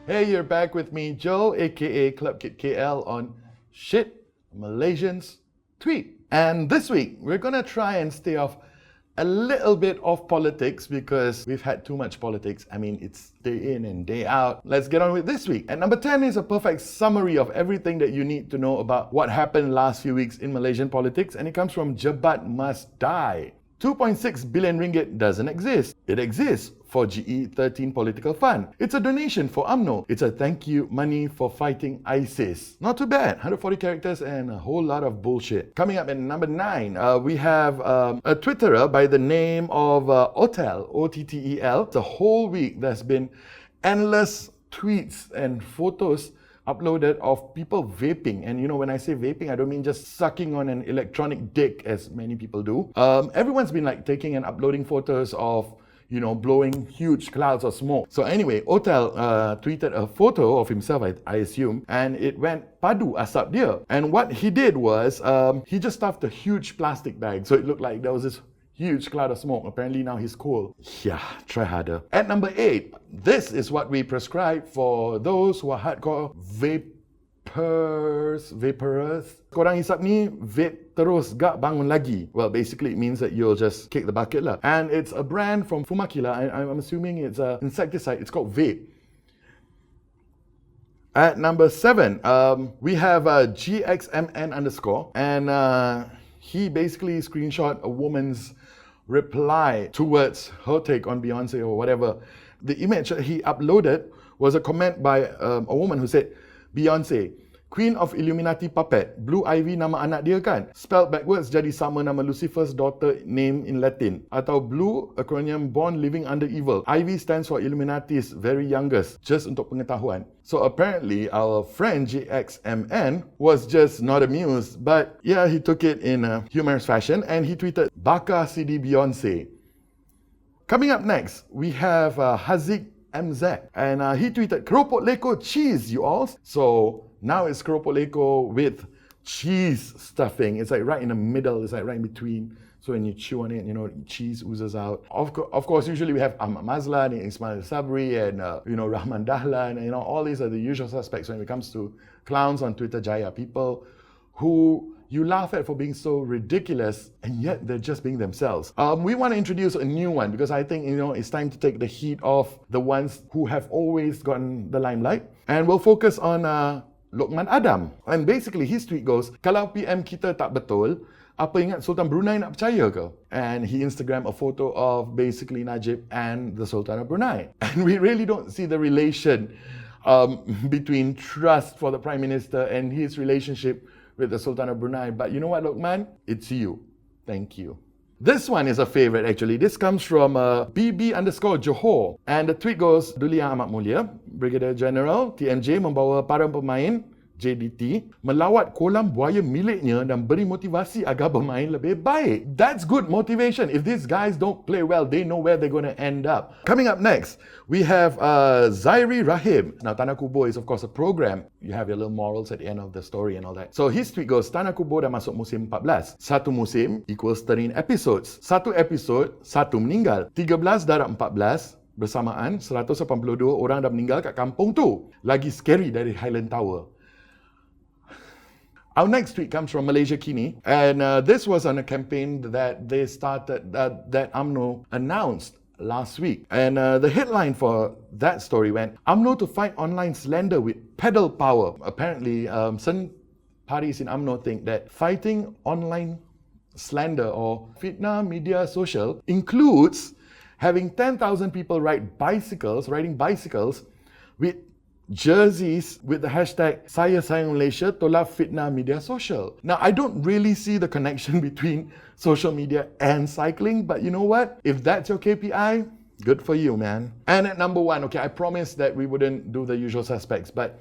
Hey, you're back with me, Joe, aka Club Kid KL on Shit Malaysians Tweet. And this week, we're gonna try and stay off a little bit of politics because we've had too much politics. I mean, it's day in and day out. Let's get on with this week. And number 10 is a perfect summary of everything that you need to know about what happened last few weeks in Malaysian politics, and it comes from Jebat Must Die. 2.6 billion ringgit doesn't exist. It exists for GE13 Political Fund. It's a donation for UMNO. It's a thank you money for fighting ISIS. Not too bad. 140 characters and a whole lot of bullshit. Coming up at number 9, we have a Twitterer by the name of Ottel, O-T-T-E-L. The whole week there's been endless tweets and photos uploaded of people vaping. And you know, when I say vaping, I don't mean just sucking on an electronic dick as many people do. Everyone's been like taking and uploading photos of, you know, blowing huge clouds of smoke. So anyway, Otel tweeted a photo of himself, I assume, and it went padu asap dia. And what he did was, he just stuffed a huge plastic bag, so it looked like there was this huge cloud of smoke. Apparently now he's cool. Yeah, try harder. At number 8, this is what we prescribe for those who are hardcore vaporers. Korang hisap ni, vape terus gak bangun lagi. Well, basically it means that you'll just kick the bucket lah. And it's a brand from Fumakila. I'm assuming it's an insecticide. It's called Vape. At number 7, we have GXMN underscore. And he basically screenshot a woman's reply towards her take on Beyonce or whatever. The image that he uploaded was a comment by a woman who said, Beyonce, Queen of Illuminati puppet, Blue Ivy nama anak dia kan? Spelled backwards jadi sama nama Lucifer's daughter name in Latin. Atau Blue, acronym Born Living Under Evil. Ivy stands for Illuminati's very youngest, just untuk pengetahuan. So apparently our friend GXMN was just not amused, but yeah, he took it in a humorous fashion and he tweeted, Baka CD Beyonce. Coming up next, we have Haziq MZ, and he tweeted, Keropok Leko cheese, you all. So now it's Keropok Leko with cheese stuffing. It's like right in the middle, it's like right in between. So when you chew on it, you know, cheese oozes out. Of course, usually we have Ahmad Mazlan and Ismail Sabri and, you know, Rahman Dahlan. And, you know, all these are the usual suspects when it comes to clowns on Twitter Jaya. People who you laugh at for being so ridiculous, and yet they're just being themselves. We want to introduce a new one because I think, you know, it's time to take the heat off the ones who have always gotten the limelight. And we'll focus on Lokman Adam. And basically his tweet goes, kalau PM kita tak betul, apa ingat Sultan Brunei nak percaya ke? And he Instagram a photo of basically Najib and the Sultan of Brunei. And we really don't see the relation between trust for the Prime Minister and his relationship with the Sultan of Brunei. But you know what, Lokman? It's you. Thank you. This one is a favorite actually. This comes from BB_Johor. And the tweet goes, Duli Yang Amat Mulia, Brigadier General TMJ membawa para pemain JDT melawat kolam buaya miliknya dan beri motivasi agar bermain lebih baik. That's good motivation. If these guys don't play well, they know where they're going to end up. Coming up next, we have Zairi Rahim. Now, Tanah Kubur is of course a program. You have your little morals at the end of the story and all that. So his tweet goes, Tanah Kubur dah masuk musim 14. Satu musim equals 13 episodes. Satu episode, satu meninggal. 13 darab 14 bersamaan, 182 orang dah meninggal kat kampung tu. Lagi scary dari Highland Tower. Our next tweet comes from Malaysia Kini, and this was on a campaign that they started, that UMNO announced last week. And the headline for that story went, UMNO to fight online slander with pedal power. Apparently, some parties in UMNO think that fighting online slander or fitnah media social includes having 10,000 people riding bicycles with jerseys with the hashtag Saya Sayang Malaysia Tolak Fitnah Media Social. Now, I don't really see the connection between social media and cycling, but you know what? If that's your KPI, good for you, man. And at number 1, okay, I promised that we wouldn't do the usual suspects, but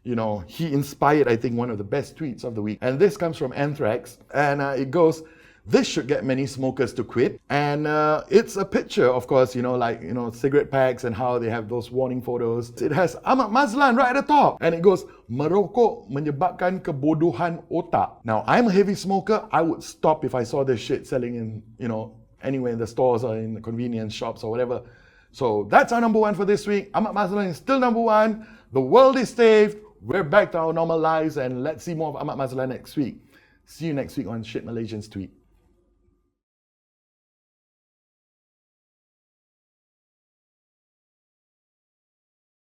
you know, he inspired, I think, one of the best tweets of the week. And this comes from Anthrax, and it goes, this should get many smokers to quit. And it's a picture, of course, you know, like, you know, cigarette packs and how they have those warning photos. It has Ahmad Mazlan right at the top. And it goes, merokok menyebabkan kebodohan otak. Now, I'm a heavy smoker. I would stop if I saw this shit selling in, you know, anywhere in the stores or in the convenience shops or whatever. So that's our number 1 for this week. Ahmad Mazlan is still number 1. The world is safe. We're back to our normal lives, and let's see more of Ahmad Mazlan next week. See you next week on Shit Malaysians Tweet.